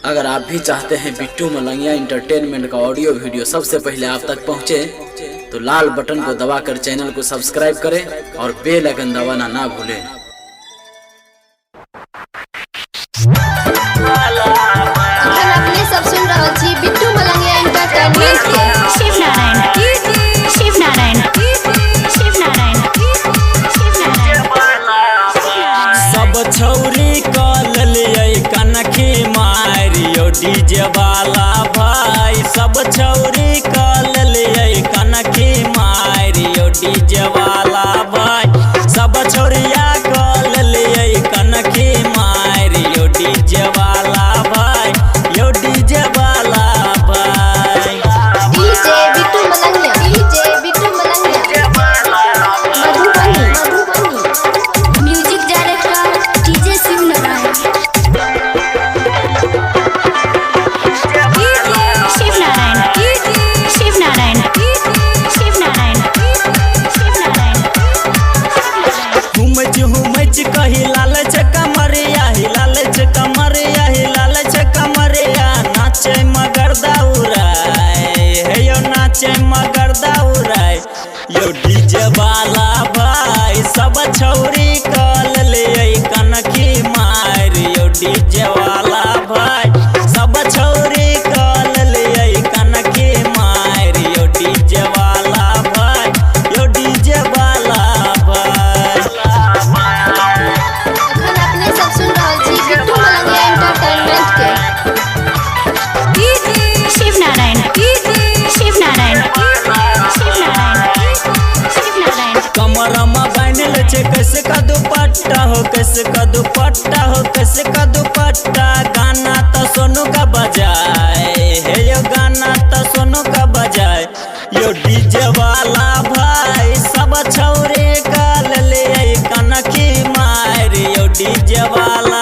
अगर आप भी चाहते हैं बिट्टू मलंगिया इंटरटेनमेंट का ऑडियो वीडियो सबसे पहले आप तक पहुंचे, तो लाल बटन को दबाकर चैनल को सब्सक्राइब करें और बेल आइकन दबाना ना भूलें। अपने सब सुन रहा छी बिट्टू मलंगिया इंटरटेनमेंट के शिव नारायण शिव नारायण शिव नारायण शिव नारायण सब छौरी कल लिये कनखी मारियो डीजे वाला भाई। सब छौरी कल लिये कनखी मारियो डीजे वाला भाई। सब छौरिया कल लिये कनखी मारियो डीजे वाला भाई, यो डीजे वाला भाई। DJ Bittu Malangiya Madhubani music director DJ Shiv Narayan. Shiv Narayan Shiv Narayan Shiv Narayan Shiv Narayan. घूमच कही लालच कमरिया हिलालच कमरिया हिलालच कमरिया नाचे मगर दौड़ाए हे यो नाचे मगर दौड़ाए यो डीजे वाला भाई। सब छौरी कल ले कनखी मार यो डीजे वाला भाई। सब छौरी कल ले कनखी मार यो डीजे वाला भाई, यो डीजे वाला भाई। अपने सब सुन रहा छी बिट्टू मलंगिया इंटरटेनमेंट के शिव नारायण शिव नारायण शिव नारायण शिव नारायण। कमर में बांधल छे कैसे का दुपट्टा हो, कैसे का दुपट्टा हो, कैसे का दुपट्टा। गाना तो सोनू का बजाए हे यो गाना तो सोनू का बजाए यो डीजे वाला भाई। सब छौरे का ले कनखी मार यो डीजे वाला